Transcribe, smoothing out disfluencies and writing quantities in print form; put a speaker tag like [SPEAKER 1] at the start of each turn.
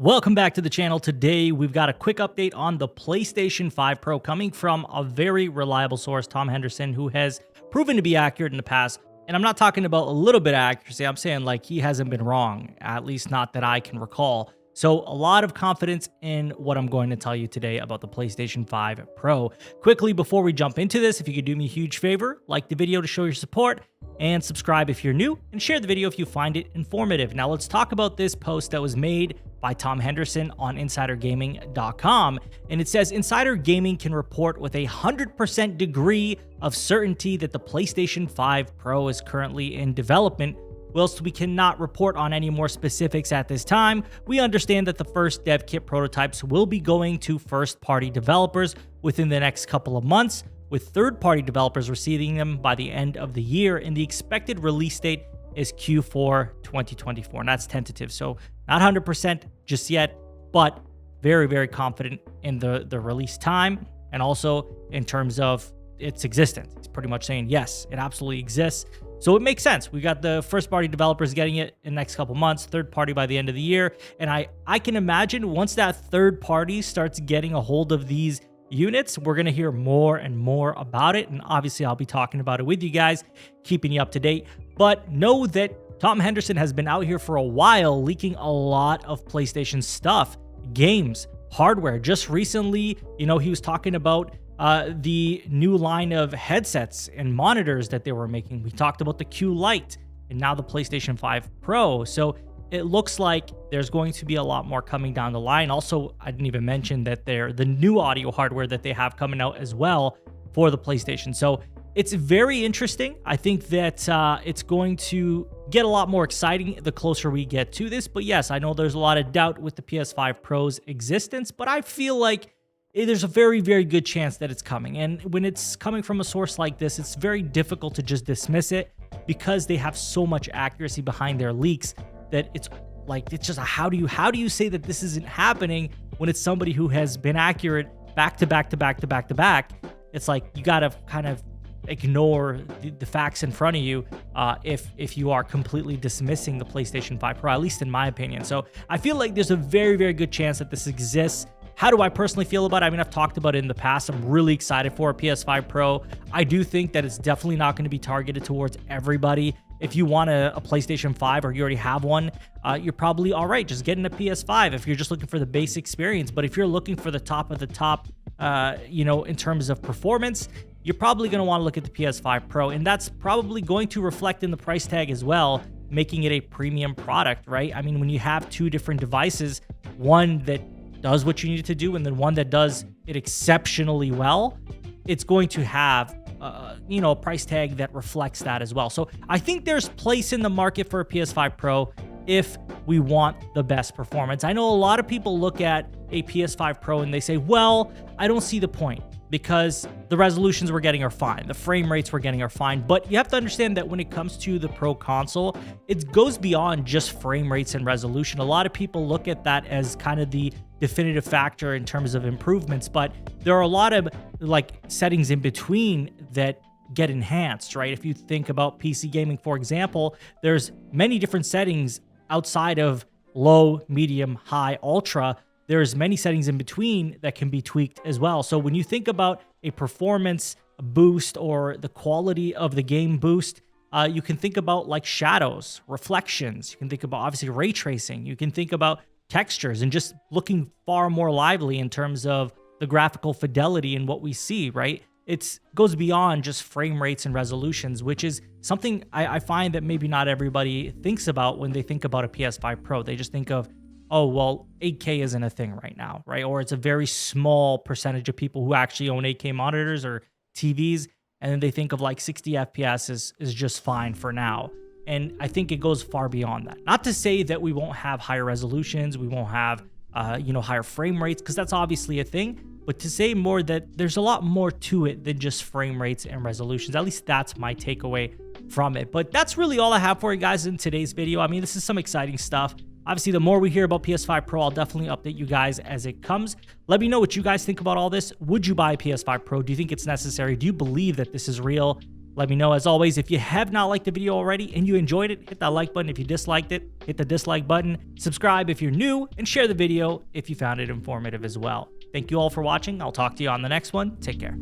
[SPEAKER 1] Welcome back to the channel. Today, we've got a quick update on the PlayStation 5 Pro coming from a very reliable source, Tom Henderson, who has proven to be accurate in the past. And I'm not talking about a little bit of accuracy. I'm saying like he hasn't been wrong, at least not that I can recall. So a lot of confidence in what I'm going to tell you today about the PlayStation 5 Pro. Quickly, before we jump into this, if you could do me a huge favor, like the video to show your support, and subscribe if you're new, and share the video if you find it informative. Now let's talk about this post that was made by Tom Henderson on InsiderGaming.com, and it says, Insider Gaming can report with a 100% degree of certainty that the PlayStation 5 Pro is currently in development. Whilst we cannot report on any more specifics at this time, we understand that the first dev kit prototypes will be going to first-party developers within the next couple of months, with third-party developers receiving them by the end of the year, and the expected release date is Q4 2024, and that's tentative, so not 100% just yet, but very, very confident in the release time, and also in terms of its existence. It's pretty much saying, yes, it absolutely exists. So it makes sense. We got the first-party developers getting it in the next couple months, third-party by the end of the year. And I can imagine once that third party starts getting a hold of these units, we're going to hear more and more about it. And obviously, I'll be talking about it with you guys, keeping you up to date. But know that Tom Henderson has been out here for a while leaking a lot of PlayStation stuff, games, hardware. Just recently, he was talking about the new line of headsets and monitors that they were making. We talked about the Q Lite and now the PlayStation 5 Pro. So it looks like there's going to be a lot more coming down the line. Also, I didn't even mention that the new audio hardware that they have coming out as well for the PlayStation. So it's very interesting. I think that it's going to get a lot more exciting the closer we get to this. But yes, I know there's a lot of doubt with the PS5 Pro's existence, but I feel like there's a very, very good chance that it's coming. And when it's coming from a source like this, it's very difficult to just dismiss it because they have so much accuracy behind their leaks that it's just how do you say that this isn't happening when it's somebody who has been accurate back to back to back to back to back? It's like you got to kind of ignore the facts in front of you if you are completely dismissing the PlayStation 5 Pro, at least in my opinion. So I feel like there's a very, very good chance that this exists. How do I personally feel about it? I mean, I've talked about it in the past. I'm really excited for a PS5 Pro. I do think that it's definitely not going to be targeted towards everybody. If you want a PlayStation 5 or you already have one, you're probably all right just getting a PS5 if you're just looking for the base experience. But if you're looking for the top of the top, in terms of performance, you're probably going to want to look at the PS5 Pro. And that's probably going to reflect in the price tag as well, making it a premium product, right? I mean, when you have two different devices, one that does what you need it to do, and then one that does it exceptionally well, it's going to have, a price tag that reflects that as well. So I think there's place in the market for a PS5 Pro if we want the best performance. I know a lot of people look at a PS5 Pro and they say, well, I don't see the point because the resolutions we're getting are fine. The frame rates we're getting are fine. But you have to understand that when it comes to the Pro console, it goes beyond just frame rates and resolution. A lot of people look at that as kind of the definitive factor in terms of improvements, but there are a lot of settings in between that get enhanced, right? If you think about PC gaming, for example, there's many different settings outside of low, medium, high, ultra. There's many settings in between that can be tweaked as well. So when you think about a performance boost or the quality of the game boost, you can think about like shadows, reflections. You can think about obviously ray tracing. You can think about textures and just looking far more lively in terms of the graphical fidelity in what we see, right? It goes beyond just frame rates and resolutions, which is something I find that maybe not everybody thinks about when they think about a PS5 Pro. They just think of, oh, well, 8K isn't a thing right now, right? Or it's a very small percentage of people who actually own 8K monitors or TVs, and then they think of like 60 FPS is just fine for now. And I think it goes far beyond that. Not to say that we won't have higher resolutions, we won't have, higher frame rates, because that's obviously a thing. But to say more that there's a lot more to it than just frame rates and resolutions. At least that's my takeaway from it. But that's really all I have for you guys in today's video. I mean, this is some exciting stuff. Obviously, the more we hear about PS5 Pro, I'll definitely update you guys as it comes. Let me know what you guys think about all this. Would you buy a PS5 Pro? Do you think it's necessary? Do you believe that this is real? Let me know. As always, if you have not liked the video already and you enjoyed it, hit that like button. If you disliked it, hit the dislike button. Subscribe if you're new, and share the video if you found it informative as well. Thank you all for watching. I'll talk to you on the next one. Take care.